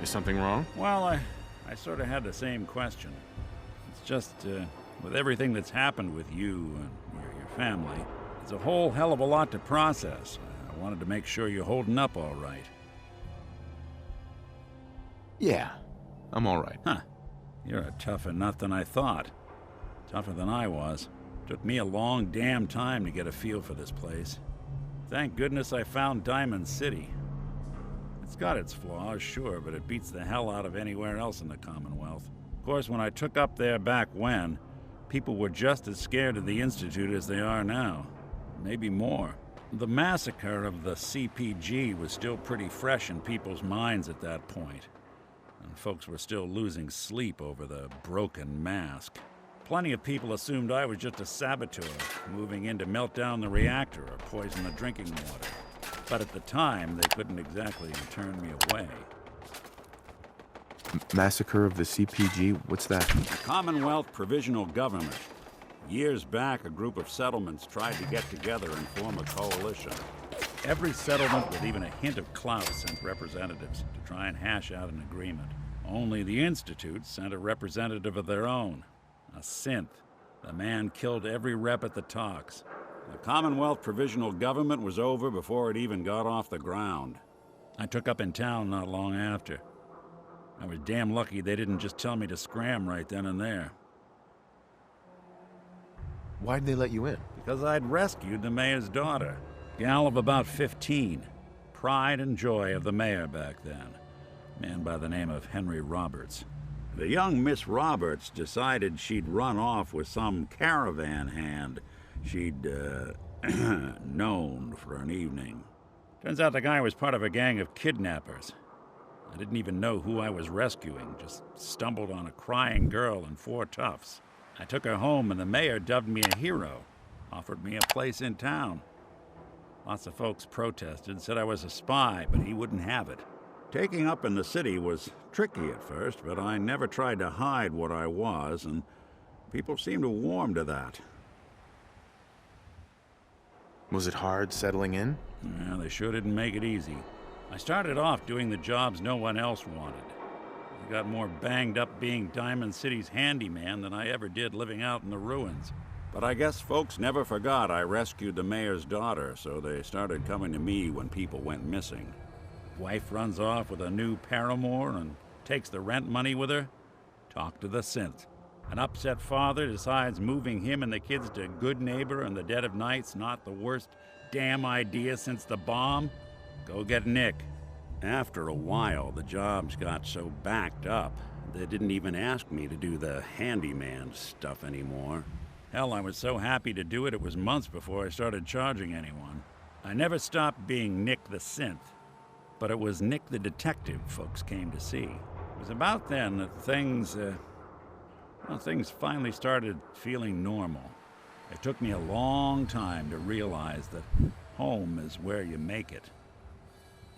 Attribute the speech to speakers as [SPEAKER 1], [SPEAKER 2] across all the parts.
[SPEAKER 1] Is something wrong?
[SPEAKER 2] Well, I sort of had the same question. It's just, with everything that's happened with you and your family, it's a whole hell of a lot to process. I wanted to make sure you're holding up all right.
[SPEAKER 1] Yeah, I'm all right.
[SPEAKER 2] Huh. You're a tougher nut than I thought. Tougher than I was. Took me a long damn time to get a feel for this place. Thank goodness I found Diamond City. It's got its flaws, sure, but it beats the hell out of anywhere else in the Commonwealth. Of course, when I took up there back when, people were just as scared of the Institute as they are now. Maybe more. The massacre of the CPG was still pretty fresh in people's minds at that point, and folks were still losing sleep over the broken mask. Plenty of people assumed I was just a saboteur, moving in to melt down the reactor or poison the drinking water. But at the time, they couldn't exactly turn me away.
[SPEAKER 1] Massacre of the CPG? What's that?
[SPEAKER 2] The Commonwealth Provisional Government. Years back, a group of settlements tried to get together and form a coalition. Every settlement with even a hint of clout sent representatives to try and hash out an agreement. Only the Institute sent a representative of their own. A synth. The man killed every rep at the talks. The Commonwealth Provisional Government was over before it even got off the ground. I took up in town not long after. I was damn lucky they didn't just tell me to scram right then and there.
[SPEAKER 1] Why'd they let you in?
[SPEAKER 2] Because I'd rescued the mayor's daughter. Gal of about 15. Pride and joy of the mayor back then. Man by the name of Henry Roberts. The young Miss Roberts decided she'd run off with some caravan hand she'd, known for an evening. Turns out the guy was part of a gang of kidnappers. I didn't even know who I was rescuing, just stumbled on a crying girl and 4 toughs. I took her home and the mayor dubbed me a hero, offered me a place in town. Lots of folks protested, said I was a spy, but he wouldn't have it. Taking up in the city was tricky at first, but I never tried to hide what I was, and people seemed to warm to that.
[SPEAKER 1] Was it hard settling in?
[SPEAKER 2] Yeah, they sure didn't make it easy. I started off doing the jobs no one else wanted. I got more banged up being Diamond City's handyman than I ever did living out in the ruins. But I guess folks never forgot I rescued the mayor's daughter, so they started coming to me when people went missing. Wife runs off with a new paramour and takes the rent money with her. Talk to the synth. An upset father decides moving him and the kids to Good Neighbor in the dead of night's not the worst damn idea since the bomb. Go get Nick. After a while, the jobs got so backed up, they didn't even ask me to do the handyman stuff anymore. Hell, I was so happy to do it, it was months before I started charging anyone. I never stopped being Nick the synth, but it was Nick the detective folks came to see. It was about then that things finally started feeling normal. It took me a long time to realize that home is where you make it.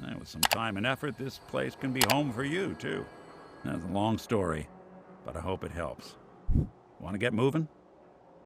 [SPEAKER 2] And with some time and effort, this place can be home for you, too. That's a long story, but I hope it helps. Want to get moving?